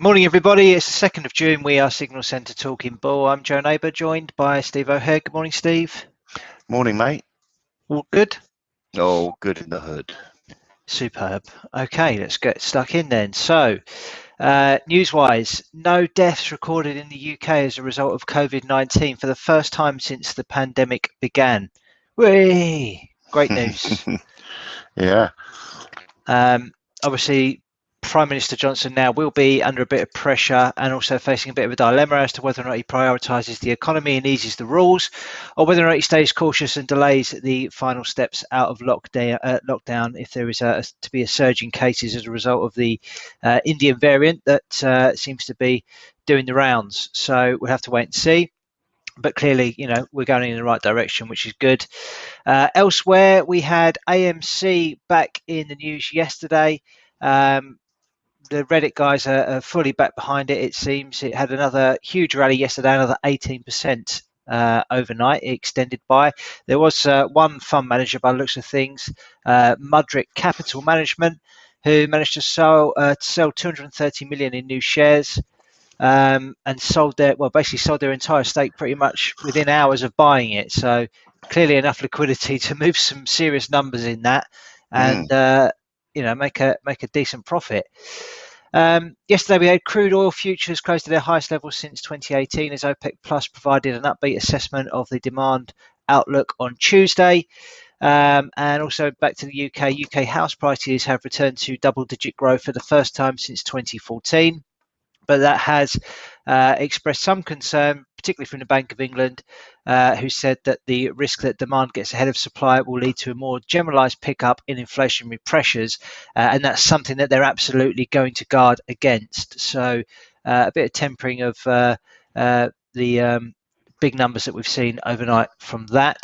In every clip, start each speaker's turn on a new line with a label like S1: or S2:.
S1: Morning, everybody. It's the 2nd of June. We are Signal Centre Talking Bull. I'm Joe Neighbour, joined by Steve O'Hare. Good morning, Steve.
S2: Morning, mate.
S1: All good?
S2: Oh, good in the hood.
S1: Superb. Okay, let's get stuck in then. So, news-wise, no deaths recorded in the UK as a result of COVID-19 for the first time since the pandemic began. Whee! Great news.
S2: Yeah.
S1: Obviously, Prime Minister Johnson now will be under a bit of pressure and also facing a bit of a dilemma as to whether or not he prioritises the economy and eases the rules, or whether or not he stays cautious and delays the final steps out of lockdown if there is to be a surge in cases as a result of the Indian variant that seems to be doing the rounds. So we'll have to wait and see. But clearly, we're going in the right direction, which is good. Elsewhere, we had AMC back in the news yesterday. The Reddit guys are fully back behind it, it seems. It had another huge rally yesterday, another 18% overnight. It extended by. There was one fund manager, by the looks of things, Mudrick Capital Management, who managed to sell 230 million in new shares. And sold their entire stake pretty much within hours of buying it. So clearly enough liquidity to move some serious numbers in that, and make a decent profit. Yesterday we had crude oil futures close to their highest level since 2018 as OPEC Plus provided an upbeat assessment of the demand outlook on Tuesday. And also back to the UK. UK house prices have returned to double-digit growth for the first time since 2014. But that has expressed some concern, particularly from the Bank of England, who said that the risk that demand gets ahead of supply will lead to a more generalised pickup in inflationary pressures, and that's something that they're absolutely going to guard against. So a bit of tempering of the big numbers that we've seen overnight from that.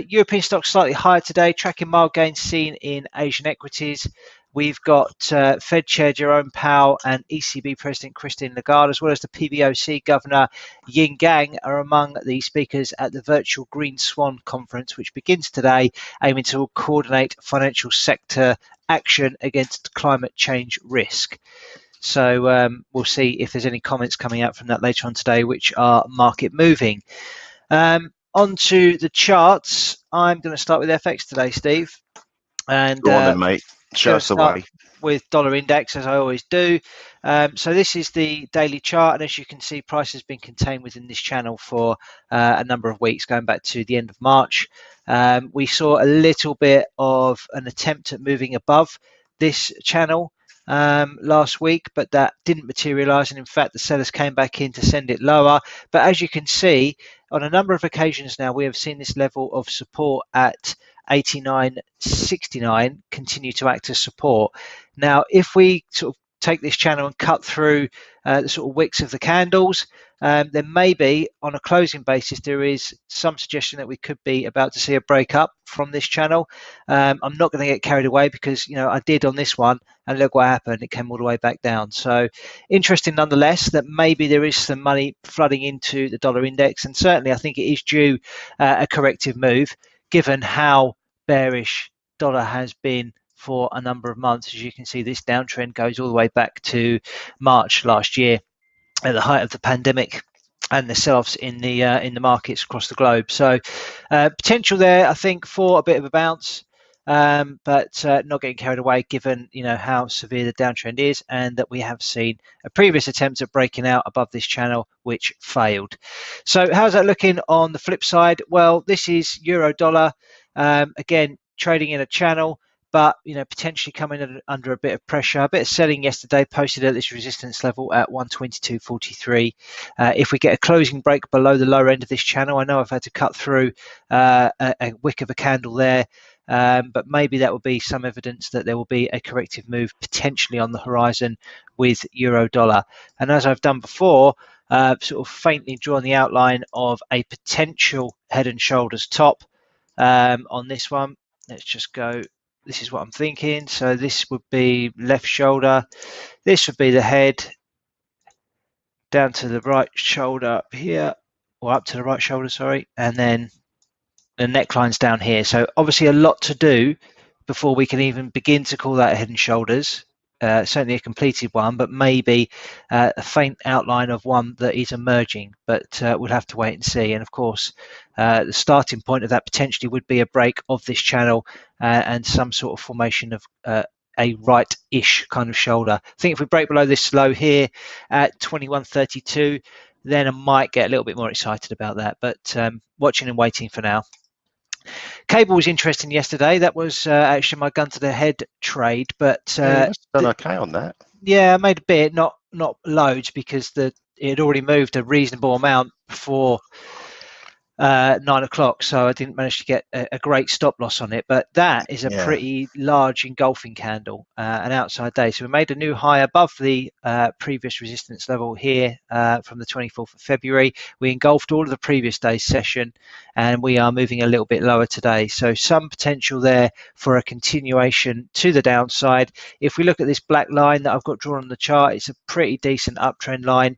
S1: European stocks slightly higher today, tracking mild gains seen in Asian equities. We've got Fed Chair Jerome Powell and ECB President Christine Lagarde, as well as the PBOC Governor Yin Gang, are among the speakers at the virtual Green Swan Conference, which begins today, aiming to coordinate financial sector action against climate change risk. So we'll see if there's any comments coming out from that later on today, which are market moving. Onto the charts. I'm going to start with FX today, Steve. And
S2: Go on then, mate. Show us the way.
S1: With dollar index, as I always do. So this is the daily chart, and as you can see, price has been contained within this channel for a number of weeks, going back to the end of March. We saw a little bit of an attempt at moving above this channel last week, but that didn't materialize, and in fact the sellers came back in to send it lower. But as you can see, on a number of occasions now, we have seen this level of support at 89.69 continue to act as support. Now, if we sort of take this channel and cut through the sort of wicks of the candles, then maybe on a closing basis there is some suggestion that we could be about to see a break up from this channel. I'm not going to get carried away because I did on this one, and look what happened, it came all the way back down. So interesting nonetheless that maybe there is some money flooding into the dollar index, and certainly I think it is due a corrective move given how bearish dollar has been for a number of months. As you can see, this downtrend goes all the way back to March last year at the height of the pandemic and the sell-offs in the markets across the globe. So potential there, I think, for a bit of a bounce, but not getting carried away given how severe the downtrend is, and that we have seen a previous attempt at breaking out above this channel which failed. So how's that looking on the flip side? Well, this is euro dollar, again trading in a channel, but potentially coming under a bit of pressure. A bit of selling yesterday, posted at this resistance level at 122.43. If we get a closing break below the lower end of this channel, I know I've had to cut through a wick of a candle there, but maybe that will be some evidence that there will be a corrective move potentially on the horizon with euro dollar. And as I've done before, sort of faintly drawn the outline of a potential head and shoulders top on this one. Let's just go. This is what I'm thinking. So this would be left shoulder. This would be the head down to the right shoulder up here, or up to the right shoulder, sorry. And then the neckline's down here. So obviously a lot to do before we can even begin to call that head and shoulders. certainly a completed one, but maybe a faint outline of one that is emerging, but we'll have to wait and see. And of course, the starting point of that potentially would be a break of this channel and some sort of formation of a right-ish kind of shoulder. I think if we break below this low here at 21.32, then I might get a little bit more excited about that, but watching and waiting for now. Cable was interesting yesterday. That was actually my gun to the head trade, but
S2: Yeah, you must have done okay on that.
S1: yeah, I made a bit, not loads, because it had already moved a reasonable amount before 9 o'clock, so I didn't manage to get a great stop loss on it. But that is a pretty large engulfing candle, an outside day. So we made a new high above the previous resistance level here from the 24th of February. We engulfed all of the previous day's session, and we are moving a little bit lower today. So some potential there for a continuation to the downside. If we look at this black line that I've got drawn on the chart, it's a pretty decent uptrend line.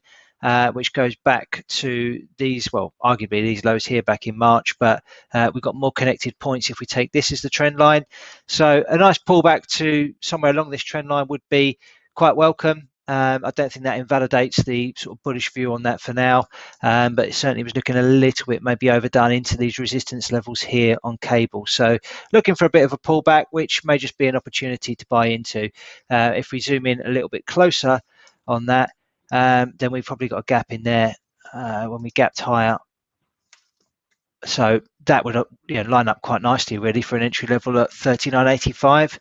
S1: Which goes back to these, well, arguably these lows here back in March, but we've got more connected points if we take this as the trend line. So a nice pullback to somewhere along this trend line would be quite welcome. I don't think that invalidates the sort of bullish view on that for now, but it certainly was looking a little bit maybe overdone into these resistance levels here on cable. So looking for a bit of a pullback, which may just be an opportunity to buy into. If we zoom in a little bit closer on that, then we've probably got a gap in there when we gapped higher. So that would line up quite nicely really for an entry level at 39.85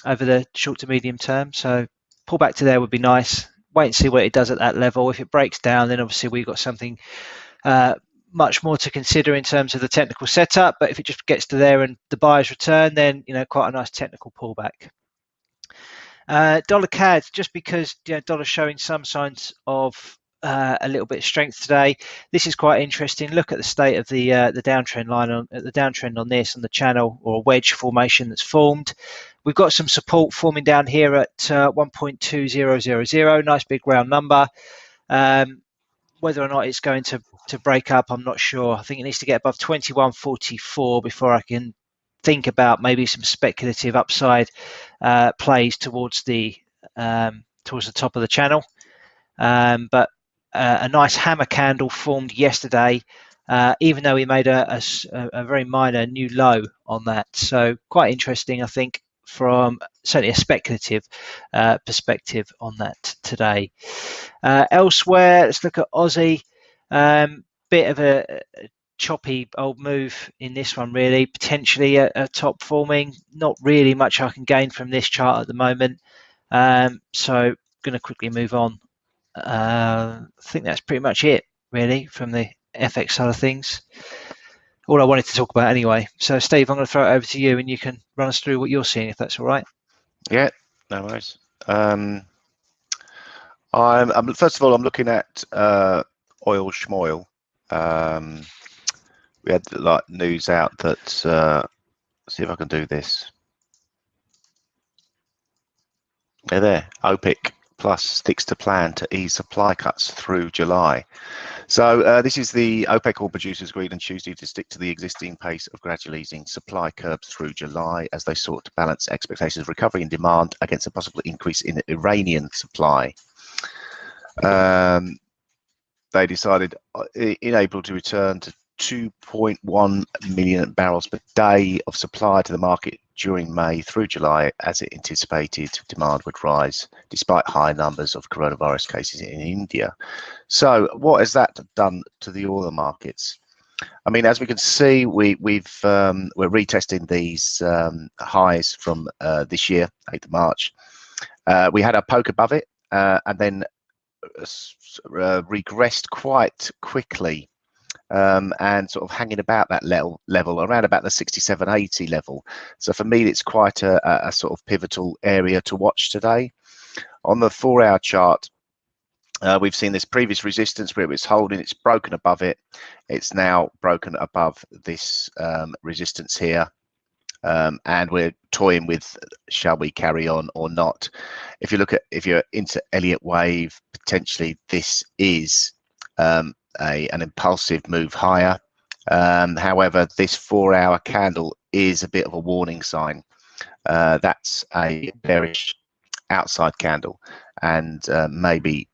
S1: over the short to medium term. So pull back to there would be nice. Wait and see what it does at that level. If it breaks down, then obviously we've got something much more to consider in terms of the technical setup. But if it just gets to there and the buyers return, then quite a nice technical pullback. Dollar CAD, just because dollar's showing some signs of a little bit of strength today. This is quite interesting. Look at the state of the downtrend line on this, on the channel or a wedge formation that's formed. We've got some support forming down here at 1.2000. Nice big round number. Whether or not it's going to break up, I'm not sure. I think it needs to get above 21.44 before I can think about maybe some speculative upside plays towards the top of the channel. But a nice hammer candle formed yesterday, even though we made a very minor new low on that. So quite interesting, I think, from certainly a speculative perspective on that today. Elsewhere, let's look at Aussie. Bit of a choppy old move in this one, really. Potentially a top forming. Not really much I can gain from this chart at the moment. So going to quickly move on. I think that's pretty much it, really, from the FX side of things. All I wanted to talk about anyway. So, Steve, I'm going to throw it over to you and you can run us through what you're seeing, if that's all right.
S2: Yeah, no worries. First of all, I'm looking at oil schmoil. We had news out that, see if I can do this. There, OPEC Plus sticks to plan to ease supply cuts through July. So this is the OPEC oil producers agreed on Tuesday to stick to the existing pace of gradually easing supply curbs through July as they sought to balance expectations of recovery in demand against a possible increase in Iranian supply. They decided in April to return to 2.1 million barrels per day of supply to the market during May through July, as it anticipated demand would rise despite high numbers of coronavirus cases in India. So what has that done to the oil markets? I mean, as we can see, we're retesting these highs from this year, 8th of March. We had a poke above it and then regressed quite quickly. And sort of hanging about that level around about the 67.80 level. So for me, it's quite a sort of pivotal area to watch today. On the 4-hour chart, we've seen this previous resistance where it was holding, it's broken above it. It's now broken above this resistance here. And we're toying with, shall we carry on or not? If you're into Elliott wave, potentially this is an impulsive move higher. However, this 4-hour candle is a bit of a warning sign. That's a bearish outside candle, and maybe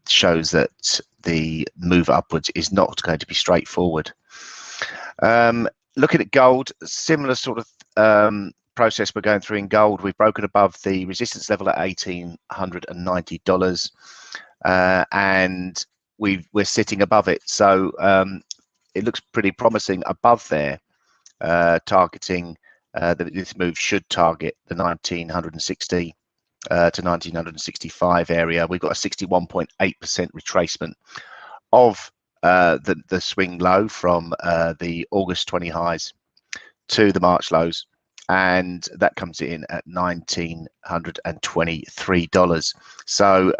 S2: shows that the move upwards is not going to be straightforward. Looking at gold, similar sort of process we're going through in gold. We've broken above the resistance level at $1,890, and we're sitting above it. So it looks pretty promising above there, targeting that this move should target the 1960 to 1965 area. We've got a 61.8% retracement of the swing low from the August 20 highs to the March lows, and that comes in at $1,923. So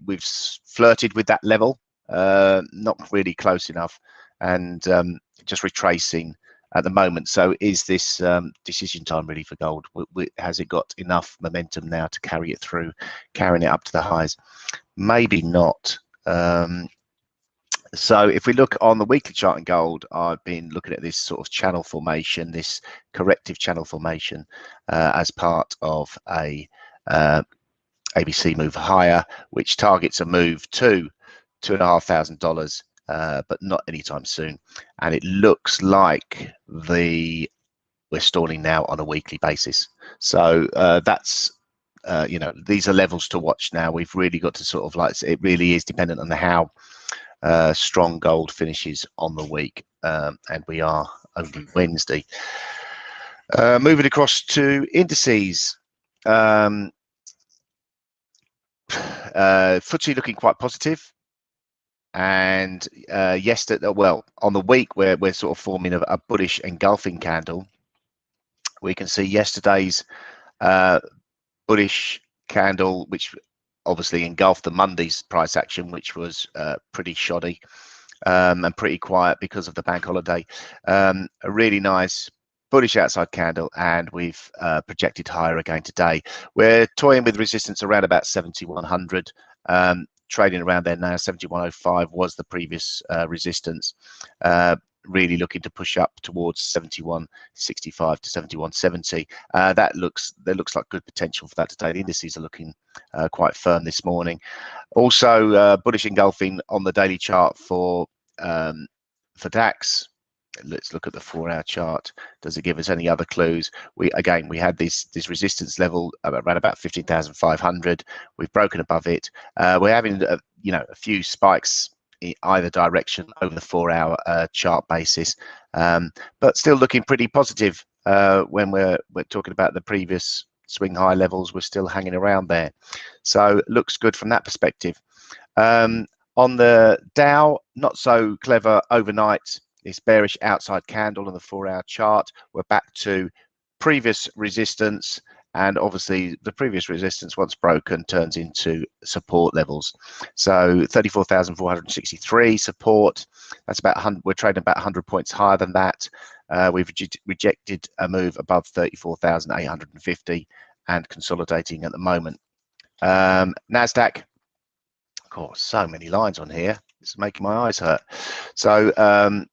S2: we've flirted with that level, not really close enough, and just retracing at the moment. So is this decision time really for gold? Has it got enough momentum now to carry it through, carrying it up to the highs? Maybe not. So if we look on the weekly chart in gold, I've been looking at this sort of channel formation, this corrective channel formation, as part of a ABC move higher, which targets a move to $2,500, but not anytime soon. And it looks like we're stalling now on a weekly basis. So that's you know, these are levels to watch now. We've really got to sort of it really is dependent on how strong gold finishes on the week, and we are only Wednesday. Moving across to indices, FTSE looking quite positive, and yesterday, well, on the week we're sort of forming a bullish engulfing candle. We can see yesterday's bullish candle, which obviously engulfed the Monday's price action, which was pretty shoddy and pretty quiet because of the bank holiday. A really nice bullish outside candle, and we've projected higher again today. We're toying with resistance around about 7100, trading around there now. 7105 was the previous resistance. Really looking to push up towards 7165 to 7170. There looks like good potential for that today. The indices are looking quite firm this morning. Also bullish engulfing on the daily chart for DAX. Let's look at the 4-hour chart. Does it give us any other clues? We had this resistance level around about 15,500. We've broken above it. We're having a few spikes in either direction over the 4-hour chart basis, but still looking pretty positive. When we're talking about the previous swing high levels, we're still hanging around there, so looks good from that perspective. On the Dow, not so clever overnight. This bearish outside candle on the 4-hour chart. We're back to previous resistance, and obviously the previous resistance, once broken, turns into support levels. So 34,463 support. That's about 100. We're trading about 100 points higher than that. We've rejected a move above 34,850 and consolidating at the moment. Nasdaq. Of course, so many lines on here. It's making my eyes hurt. So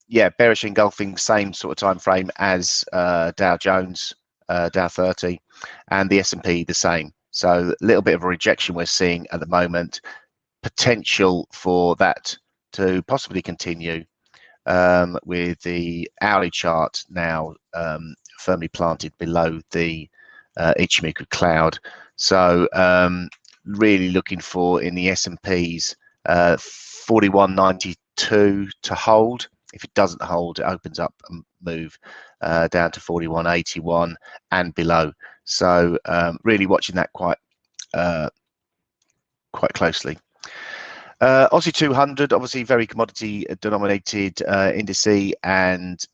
S2: yeah, bearish engulfing, same sort of time frame as Dow Jones, Dow 30, and the S&P the same. So a little bit of a rejection we're seeing at the moment. Potential for that to possibly continue, with the hourly chart now firmly planted below the Ichimoku cloud. So really looking for, in the S&Ps, 41.92 to hold. If it doesn't hold, it opens up a move down to 41.81 and below. So really watching that quite closely. Aussie 200, obviously very commodity denominated indice, and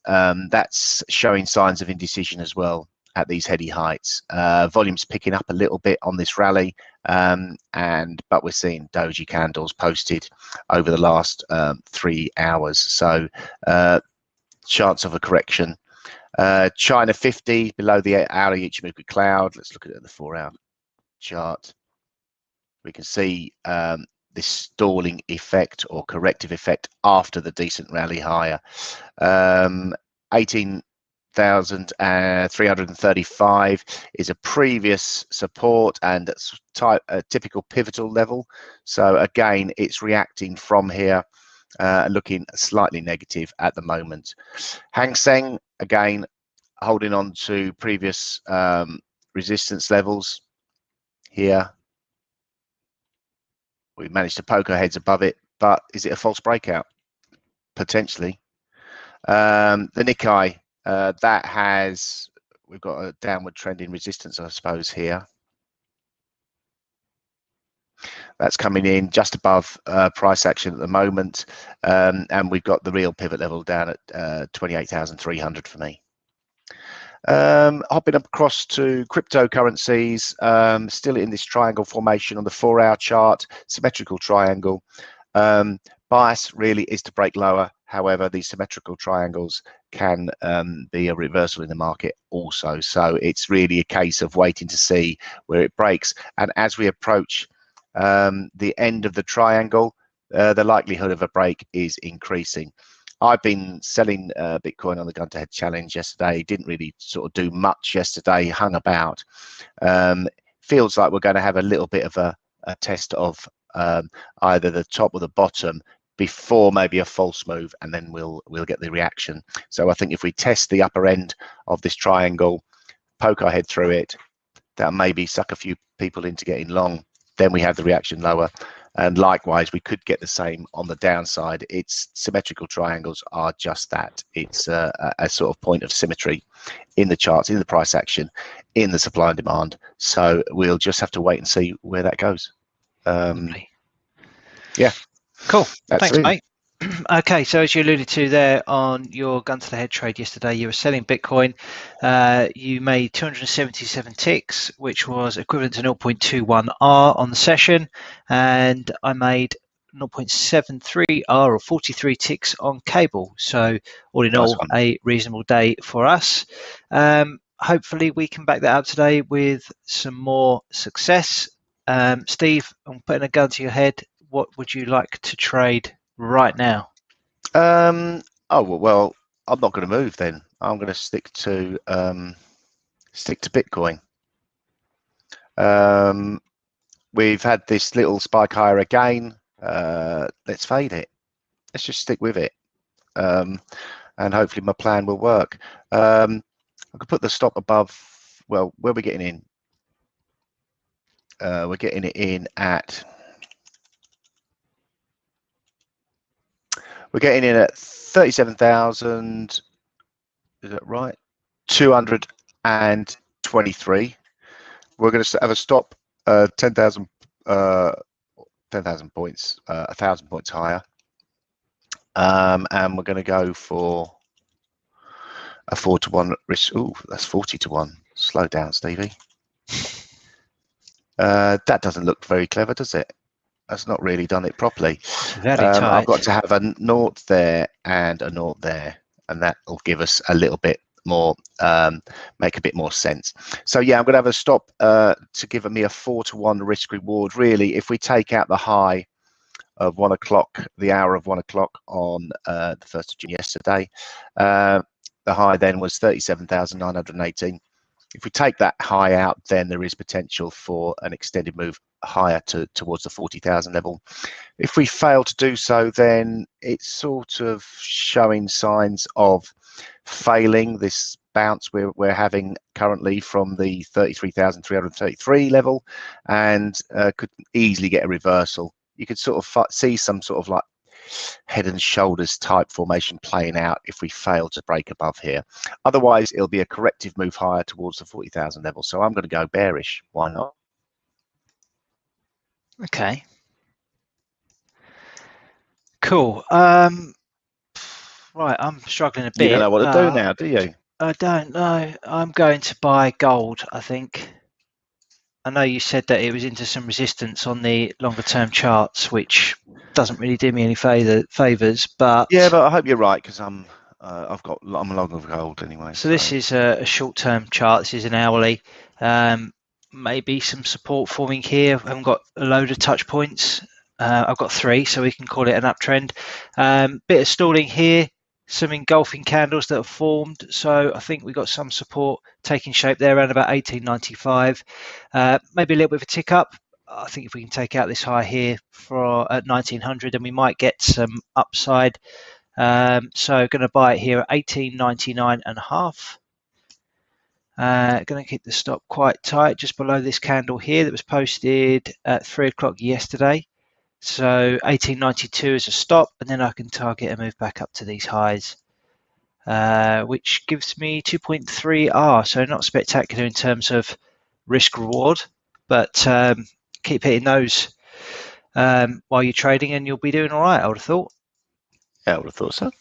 S2: that's showing signs of indecision as well at these heady heights. Volumes picking up a little bit on this rally, but we're seeing doji candles posted over the last 3 hours. So chance of a correction. China 50 below the hourly Ichimoku cloud. Let's look at it in the 4-hour chart. We can see this stalling effect or corrective effect after the decent rally higher. 18 335 is a previous support, and it's a typical pivotal level. So again, it's reacting from here, looking slightly negative at the moment. Hang Seng, again, holding on to previous resistance levels here. We managed to poke our heads above it, but is it a false breakout? Potentially. The Nikkei, we've got a downward trend in resistance, I suppose, here. That's coming in just above price action at the moment, and we've got the real pivot level down at 28,300 for me. Hopping up across to cryptocurrencies, still in this triangle formation on the 4-hour chart, symmetrical triangle. Bias really is to break lower. However, these symmetrical triangles can be a reversal in the market also. So it's really a case of waiting to see where it breaks. And as we approach the end of the triangle, the likelihood of a break is increasing. I've been selling Bitcoin on the gun to head challenge yesterday. Didn't really sort of do much yesterday, hung about. Feels like we're going to have a little bit of a test of either the top or the bottom before maybe a false move, and then we'll get the reaction. So I think if we test the upper end of this triangle, poke our head through it, that maybe suck a few people into getting long, then we have the reaction lower. And likewise, we could get the same on the downside. It's symmetrical triangles are just that. It's a sort of point of symmetry in the charts, in the price action, in the supply and demand. So we'll just have to wait and see where that goes. Yeah.
S1: Cool. Thanks, mate. Okay, so as you alluded to there on your gun to the head trade yesterday, you were selling Bitcoin. You made 277 ticks, which was equivalent to 0.21 R on the session, and I made 0.73 R or 43 ticks on cable. So all in all, a reasonable day for us. Hopefully we can back that up today with some more success. Steve, I'm putting a gun to your head. What would you like to trade right now?
S2: Oh well, I'm not going to move then. I'm going to stick to Bitcoin. We've had this little spike higher again. Let's fade it. Let's just stick with it, and hopefully my plan will work. I could put the stop above. Well, where are we getting in? We're getting it in at. We're getting in at 37,000. Is that right? 223. We're going to have a stop 10,000 points, 1,000 points higher, and we're going to go for a 4-to-1 risk. Oh, that's 40-to-1. Slow down, Stevie. That doesn't look very clever, does it? That's not really done it properly.
S1: Very tight.
S2: I've got to have a naught there and a naught there, and that will give us a little bit more, make a bit more sense. So yeah, I'm going to have a stop to give me a 4-to-1 risk reward. Really, if we take out the high of 1 o'clock, the hour of 1 o'clock on the 1st of June yesterday, the high then was 37,918. If we take that high out, then there is potential for an extended move higher towards the 40,000 level. If we fail to do so, then it's sort of showing signs of failing this bounce we're having currently from the 33,333 level, and could easily get a reversal. You could sort of see some sort of like head and shoulders type formation playing out if we fail to break above here. Otherwise, it'll be a corrective move higher towards the 40,000 level. So I'm going to go bearish. Why not?
S1: Okay. Cool. Right, I'm struggling a bit.
S2: You don't know what to do now, do you?
S1: I don't know. I'm going to buy gold, I think. I know you said that it was into some resistance on the longer term charts, which doesn't really do me any favors. But
S2: yeah, but I hope you're right, because I'm long of gold anyway.
S1: So this is a short term chart. This is an hourly. Maybe some support forming here. I haven't got a load of touch points. I've got 3, so we can call it an uptrend. Bit of stalling here. some engulfing candles that have formed. So I think we got some support taking shape there around about 1895. Maybe a little bit of a tick up. I think if we can take out this high here at 1900, then we might get some upside. So going to buy it here at 1899.5. Going to keep the stop quite tight just below this candle here that was posted at 3 o'clock yesterday. So 1892 is a stop, and then I can target a move back up to these highs, which gives me 2.3R. So not spectacular in terms of risk reward, but keep hitting those while you're trading, and you'll be doing all right, I would have thought.
S2: Yeah, I would have thought so.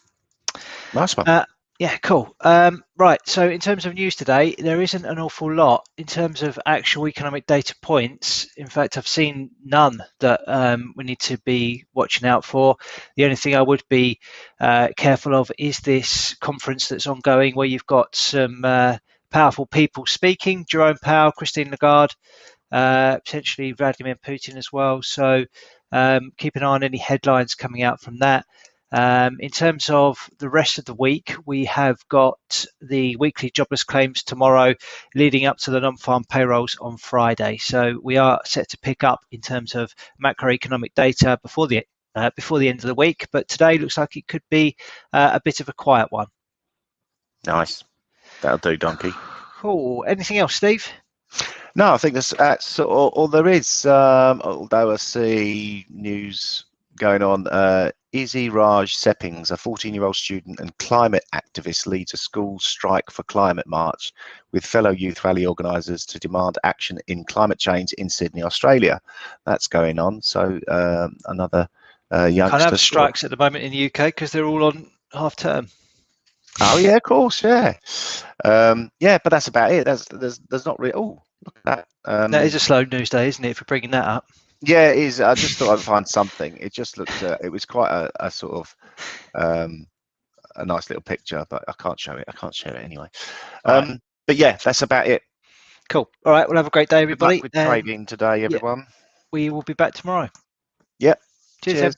S2: Nice one.
S1: Yeah, cool. Right, so in terms of news today, there isn't an awful lot in terms of actual economic data points. In fact, I've seen none that we need to be watching out for. The only thing I would be careful of is this conference that's ongoing, where you've got some powerful people speaking: Jerome Powell, Christine Lagarde, potentially Vladimir Putin as well. So keep an eye on any headlines coming out from that. In terms of the rest of the week, we have got the weekly jobless claims tomorrow, leading up to the non-farm payrolls on Friday. So we are set to pick up in terms of macroeconomic data before the end of the week. But today looks like it could be a bit of a quiet one.
S2: Nice. That'll do, Donkey.
S1: Cool. Anything else, Steve?
S2: No, I think that's all there is. Although I see news going on. Izzy Raj Seppings, a 14-year-old student and climate activist, leads a school strike for climate march with fellow youth rally organisers to demand action in climate change in Sydney, Australia. That's going on. So another youngster.
S1: Can't have strikes at the moment in the UK because they're all on half term.
S2: Oh yeah, of course, yeah. Yeah, but that's about it. There's not really. Oh, look at that.
S1: That is a slow news day, isn't it, for bringing that up?
S2: Yeah, it is. I just thought I'd find something. It just looked. It was quite a sort of a nice little picture, but I can't show it. I can't share it anyway. Right. But yeah, that's about it.
S1: Cool. All right. Well, have a great day, everybody.
S2: Good luck with trading today, everyone.
S1: Yeah, we will be back tomorrow.
S2: Yep.
S1: Cheers.